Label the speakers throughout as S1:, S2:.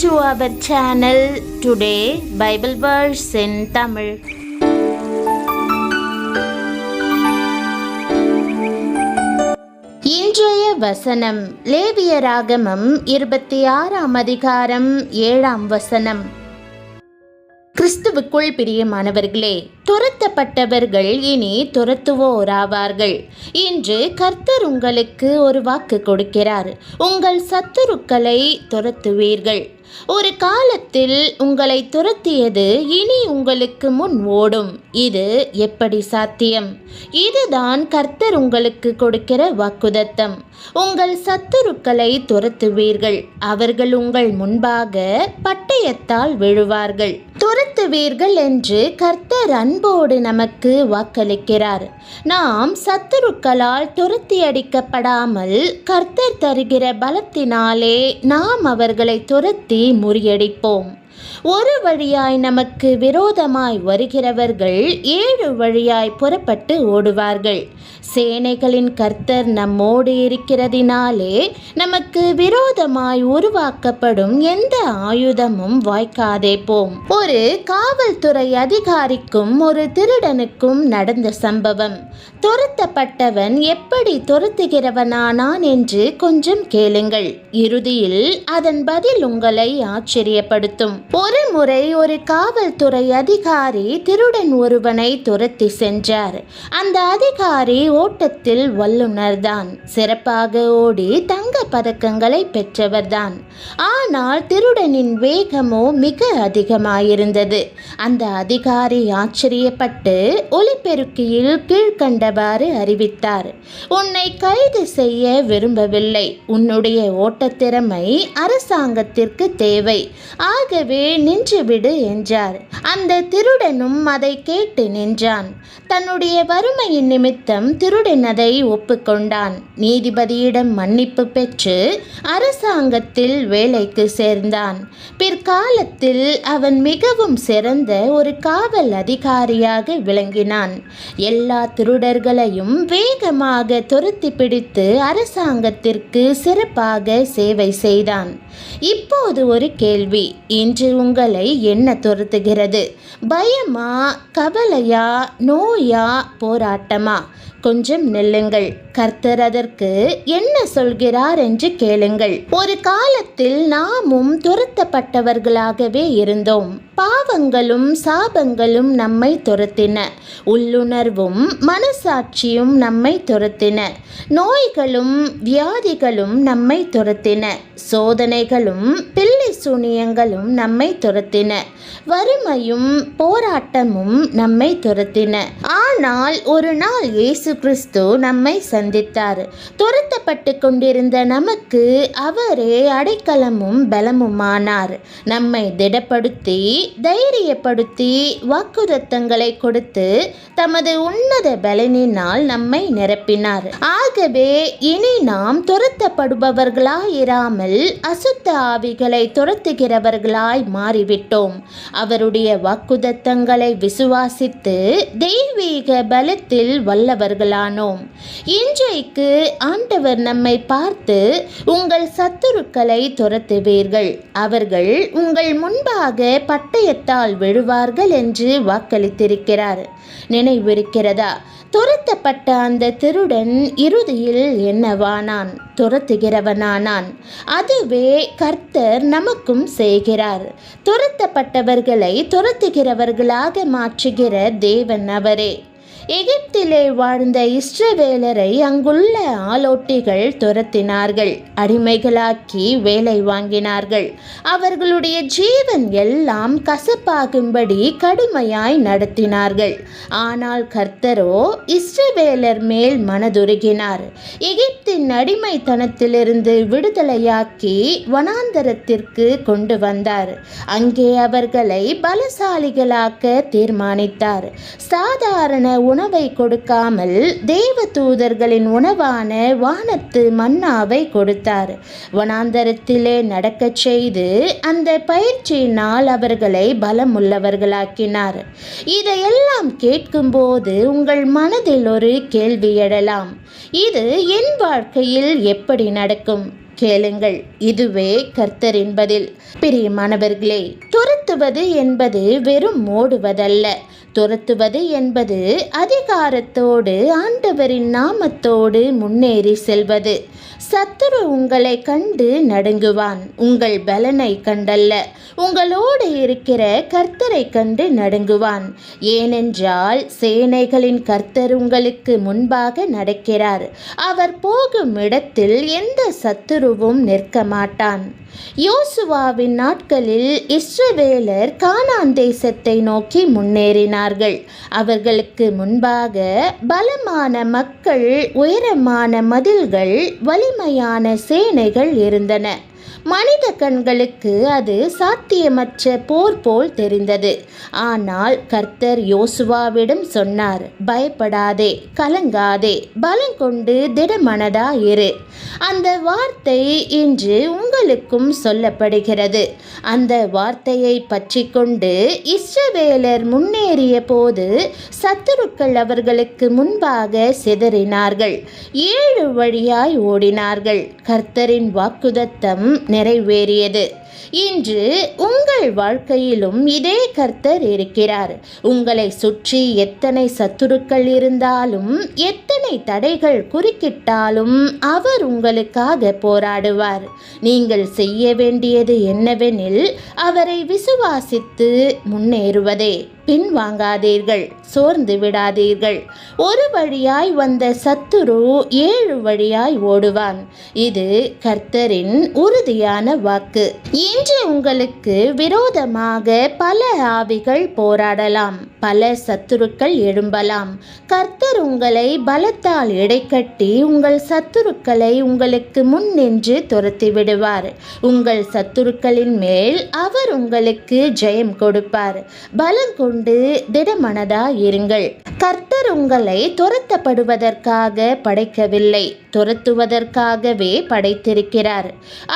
S1: to our channel. Today Bible verse in Tamil. இன்றைய வசனம் லேவியராகமம் 26ஆம் அதிகாரம் 7ஆம் வசனம். கிறிஸ்துவுக்குள் பிரியமானவர்களே, துரத்தப்பட்டவர்கள் இனி துரத்துவோராவார்கள். இன்று கர்த்தர் உங்களுக்கு ஒரு வாக்கு கொடுக்கிறார். உங்கள் சத்துருக்களை துரத்துவீர்கள். ஒரு காலத்தில் உங்களை துரத்தியது இனி உங்களுக்கு முன் ஓடும். இது எப்படி சாத்தியம்? இதுதான் கர்த்தர் உங்களுக்கு கொடுக்கிற வாக்குதத்தம். உங்கள் சத்துருக்களை துரத்துவீர்கள். அவர்கள் உங்கள் முன்பாக பட்டயத்தால் விழுவார்கள். துரத்துவீர்கள் என்று கர்த்தர் அன்போடு நமக்கு வாக்களிக்கிறார். நாம் சத்துருக்களால் துரத்தி அடிக்கப்படாமல் கர்த்தர் தருகிற பலத்தினாலே நாம் அவர்களை துரத்தி முறியடிப்போம். ஒரு வழியாய் நமக்கு விரோதமாய் வருகிறவர்கள் 7 வழியாய் புறப்பட்டு ஓடுவார்கள். சேனைகளின் கர்த்தர் நம்மோடு இருக்கிறதினாலே நமக்கு விரோதமாய் உருவாக்கப்படும் எந்த ஆயுதமும் வாய்க்காதே போம். ஒரு காவல்துறை அதிகாரிக்கும் ஒரு திருடனுக்கும் நடந்த சம்பவம். துரத்தப்பட்டவன் எப்படி துரத்துகிறவனானான் என்று கொஞ்சம் கேளுங்கள். இறுதியில் அதன் பதில் உங்களை ஆச்சரியப்படுத்தும். ஒரு முறை ஒரு காவல்துறை அதிகாரி திருடன் ஒருவனை துரத்தி சென்றார். அந்த அதிகாரி ஓட்டத்தில் வல்லுநர்தான். சிறப்பாக ஓடி தங்க பதக்கங்களை பெற்றவர்தான். ஆனால் திருடனின் வேகமோ மிக அதிகமாயிருந்தது. அந்த அதிகாரி ஆச்சரியப்பட்டு ஒலிபெருக்கியில் கீழ்கண்டவாறு அறிவித்தார்: உன்னை கைது செய்ய விரும்பவில்லை. உன்னுடைய ஓட்டத்திறமை அரசாங்கத்திற்கு தேவை. ஆகவே நின்றுவிடு என்றார். அந்த திருடனும் அதை கேட்டு நின்றான். தன்னுடைய வறுமையின் நிமித்தம் திருடன் அதை ஒப்புக்கொண்டான். நீதிபதியிடம் மன்னிப்பு பெற்று அரசாங்கத்தில் வேலைக்கு சேர்ந்தான். பிற்காலத்தில் அவன் மிகவும் சிறந்த ஒரு காவல் அதிகாரியாக விளங்கினான். எல்லா திருடர்களையும் வேகமாக துரத்தி பிடித்து அரசாங்கத்திற்கு சிறப்பாக சேவை செய்தான். இப்போது ஒரு கேள்வி. இன்று உங்களை என்ன துரத்துகிறது? பயமா, கவலையா, நோயா, போராட்டமா? கொஞ்சம் நில்லுங்கள். கர்த்தர் அதற்கு என்ன சொல்கிறார் என்று கேளுங்கள். ஒரு காலத்தில் நாமும் துரத்தப்பட்டவர்களாகவே இருந்தோம். பாவங்களும் சாபங்களும் நம்மை துரத்தின. உள்ளுணர்வும் மனசாட்சியும் நம்மை துரத்தின. நோய்களும் வியாதிகளும் நம்மை துரத்தின. சோதனைகளும் பில்லி சூனியங்களும் நம்மை துரத்தின. வறுமையும் போராட்டமும் நம்மை துரத்தின. ஆனால் ஒரு நாள் இயேசு கிறிஸ்து நம்மை சந்தித்தார். துரத்தப்பட்டு கொண்டிருந்த நமக்கு அவரே அடைக்கலமும் பலமுமானார். நம்மை திடப்படுத்தி தைரியப்படுத்தி வாக்குதத்தங்களை கொடுத்து தமது உன்னத பலனினால் நம்மை நிரப்பினார். ஆகவே இனி நாம் துரத்தப்படுபவர்களாயிராமல் அசுத்த ஆவிகளை துரத்துகிறவர்களாய் மாறிவிட்டோம். அவருடைய வாக்குதத்தங்களை விசுவாசித்து தெய்வீக பலத்தில் வல்லவர்களானோம். இன்றைக்கு ஆண்டவர் நம்மை பார்த்து, உங்கள் சத்துருக்களை துரத்துவீர்கள். அவர்கள் உங்கள் முன்பாக பட்டயத்தால் விழுவார்கள் என்று வாக்களித்திருக்கிறார். நினைவிருக்கிறதா? துரத்தப்பட்ட அந்த திருடன் இறுதியில் என்னவானான்? துரத்துகிறவனானான். அதுவே கர்த்தர் நமக்கும் செய்கிறார். துரத்தப்பட்டவர்களை துரத்துகிறவர்களாக மாற்றுகிற தேவன் அவரே. எகிப்திலே வாழ்ந்த இஸ்ரவேலரை அங்குள்ள ஆலோட்டிகள் துரத்தினார்கள். அடிமைகளாக்கி வேலை வாங்கினார்கள். அவர்களுடைய ஜீவன் எல்லாம் கசப்பாகும்படி கடுமையாய் நடத்தினார்கள். ஆனால் கர்த்தரோ இஸ்ரவேலர் மேல் மனதுருகினார். எகிப்தின் அடிமைத்தனத்திலிருந்து விடுதலையாக்கி வனாந்தரத்திற்கு கொண்டு வந்தார். அங்கே அவர்களை பலசாலிகளாக்க தீர்மானித்தார். சாதாரண உணவை கொடுக்காமல் தேவ தூதர்களின் உணவான வானத்து மன்னாவை கொடுத்தார். வனாந்தரத்திலே நடக்கச் செய்து அந்த பயிற்சியினால் அவர்களை பலமுள்ளவர்களாக்கினார். இதையெல்லாம் கேட்கும்போது உங்கள் மனதில் ஒரு கேள்வி எழலாம். இது என் வாழ்க்கையில் எப்படி நடக்கும்? கேளுங்கள், இதுவே கர்த்தரின் பதில். பிரியமானவர்களே, துரத்துவது என்பது வெறும் ஓடுவதல்ல. துரத்துவது என்பது அதிகாரத்தோடு ஆண்டவரின் நாமத்தோடு முன்னேறி செல்வது. சத்துரு உங்களை கண்டு நடுங்குவான், உங்கள் பலனை கண்டல்ல, உங்களோடு இருக்கிற கர்த்தரை கண்டு நடுங்குவான். ஏனென்றால் சேனைகளின் கர்த்தர் உங்களுக்கு முன்பாக நடக்கிறார். அவர் போகும் இடத்தில் எந்த சத்துருவும் நிற்க மாட்டான். யோசுவாவின் நாட்களில் இஸ்ரவேலர் கானான் தேசத்தை நோக்கி முன்னேறினார்கள். அவர்களுக்கு முன்பாக பலமான மக்கள், உயரமான மதில்கள், வலிமையான சேனைகள் இருந்தன. மனித கண்களுக்கு அது சாத்தியமற்ற போர் போல் தெரிந்தது. ஆனால் கர்த்தர் யோசுவாவிடம் சொன்னார், பயப்படாதே, கலங்காதே, பலம் கொண்டு திடமனதாயிரு. அந்த வார்த்தை இன்று உங்களுக்கும் சொல்லப்படுகிறது. அந்த வார்த்தையை பற்றி கொண்டு இஸ்ரவேலர் முன்னேறிய போது சத்துருக்கள் அவர்களுக்கு முன்பாக சிதறினார்கள். 7 வழியாய் ஓடினார்கள். கர்த்தரின் வாக்குதத்தம் நிறைவேறியது. இன்று உங்கள் வாழ்க்கையிலும் இதே கர்த்தர் இருக்கிறார். உங்களை சுற்றி எத்தனை சத்துருக்கள் இருந்தாலும், எத்தனை தடைகள் குறுக்கிட்டாலும் அவர் உங்களுக்காக போராடுவார். நீங்கள் செய்ய வேண்டியது என்னவெனில், அவரை விசுவாசித்து முன்னேறுவதே. பின்வாங்காதீர்கள், சோர்ந்து விடாதீர்கள். ஒரு வழியாய் வந்த சத்துரு 7 வழியாய் ஓடுவான். இது கர்த்தரின் உறுதியான வாக்கு. இன்று உங்களுக்கு விரோதமாக பல ஆவிகள் போராடலாம், பல சத்துருக்கள் எழும்பலாம். கர்த்தர் உங்களை பலத்தால் இடைக்கட்டி உங்கள் சத்துருக்களை உங்களுக்கு முன் நின்று துரத்தி விடுவார். உங்கள் சத்துருக்களின் மேல் அவர் உங்களுக்கு ஜெயம் கொடுப்பார். பலம் கொண்டு திடமனதாயிருங்கள். கர்த்தர் உங்களை துரத்தப்படுவதற்காக படைக்கவில்லை, துரத்துவதற்காகவே படைத்திருக்கிறார்.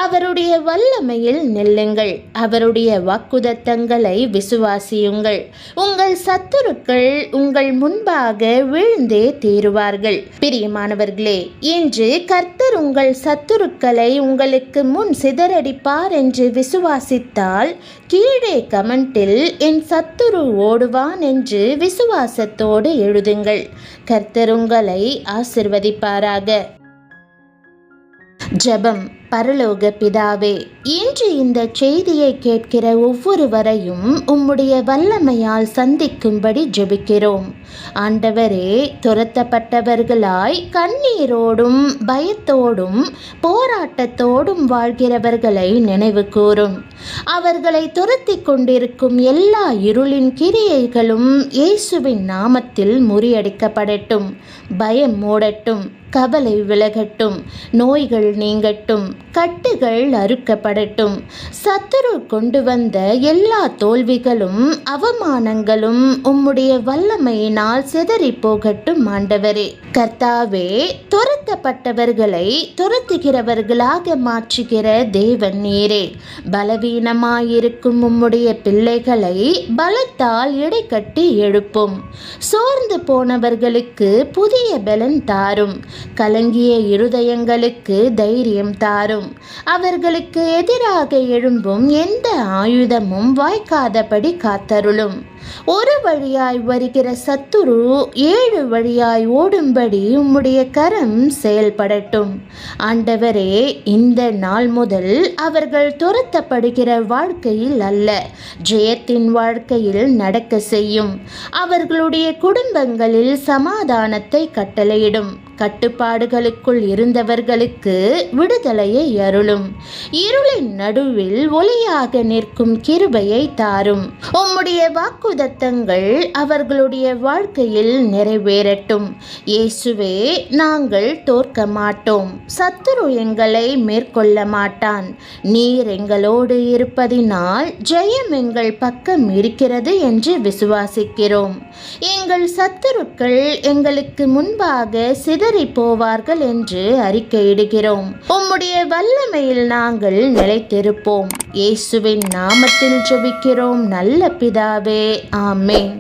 S1: அவருடைய வல்லமையில் நில்லுங்கள். அவருடைய வாக்குதத்தங்களை விசுவாசியுங்கள். உங்கள் சத்துருக்கள் உங்கள் முன்பாக விழுந்தே தீருவார்கள். பிரியமானவர்களே, இன்று கர்த்தர் உங்கள் சத்துருக்களை உங்களுக்கு முன் சிதறடிப்பார் என்று விசுவாசித்தால் கீழே கமெண்டில் என் சத்துரு ஓடுவான் என்று விசுவாசத்தோடு எழுதுங்கள். கர்த்தர் உங்களை ஆசிர்வதிப்பாராக. ஜெபம். பரலோக பிதாவே, இன்று இந்த செய்தியை கேட்கிற ஒவ்வொருவரையும் உம்முடைய வல்லமையால் சந்திக்கும்படி ஜெபிக்கிறோம். ஆண்டவரே, துரத்தப்பட்டவர்களாய் கண்ணீரோடும் பயத்தோடும் போராட்டத்தோடும் வாழ்கிறவர்களை நினைவு கூரும். அவர்களை துரத்தி கொண்டிருக்கும் எல்லா இருளின் கிரியைகளும் இயேசுவின் நாமத்தில் முறியடிக்கப்படட்டும். பயம் மூடட்டும், கவலை விலகட்டும், நோய்கள் நீங்கட்டும், கட்டுகள் அறுக்கப்படட்டும். சத்துரு கொண்டு வந்த எல்லா தோல்விகளும் அவமானங்களும் உம்முடைய வல்லமையினால் சிதறி போகட்டும். ஆண்டவரே, கர்த்தாவே, துரத்தப்பட்டவர்களை துரத்துகிறவர்களாக மாற்றுகிற தேவன் நீரே. பலவீனமாயிருக்கும் உம்முடைய பிள்ளைகளை பலத்தால் இடைக்கட்டி எழுப்பும். சோர்ந்து போனவர்களுக்கு புதிய பலன் தாரும். கலங்கிய இருதயங்களுக்கு தைரியம் தாரும். அவர்களுக்கு எதிராக எழும்பும் எந்த ஆயுதமும் வாய்க்காதபடி காத்தருளும். ஒரு வழியாய் வருகிற சத்துரு 7 வழியாய் ஓடும்படி உம்முடைய கரம் செயல்படட்டும். ஆண்டவரே, இந்த நாள் முதல் அவர்கள் துரத்தப்படுகிற வாழ்க்கையில் அல்ல, ஜெயத்தின் வாழ்க்கையில் நடக்க செய்யும். அவர்களுடைய குடும்பங்களில் சமாதானத்தை கட்டளையிடும். கட்டுப்பாடுகளுக்குள் இருந்தவர்களுக்கு விடுதலையை அருளும். இருளின் நடுவில் ஒளியாக நிற்கும் கிருபையை தாரும். உம்முடைய வாக்குதத்தங்கள் அவர்களுடைய வாழ்க்கையில் நிறைவேறட்டும். இயேசுவே, நாங்கள் தோற்க மாட்டோம். சத்துரு எங்களை மேற்கொள்ள மாட்டான். நீர் எங்களோடு இருப்பதினால் ஜெயம் எங்கள் பக்கம் இருக்கிறது என்று விசுவாசிக்கிறோம். எங்கள் சத்துருக்கள் எங்களுக்கு முன்பாக சிதறி போவார்கள் என்று அறிக்கையிடுகிறோம். உம்முடைய வல்லமையில் நாங்கள் நிலைத்திருப்போம். இயேசுவின் நாமத்தில் ஜெபிக்கிறோம் நல்ல பிதாவே, ஆமென்.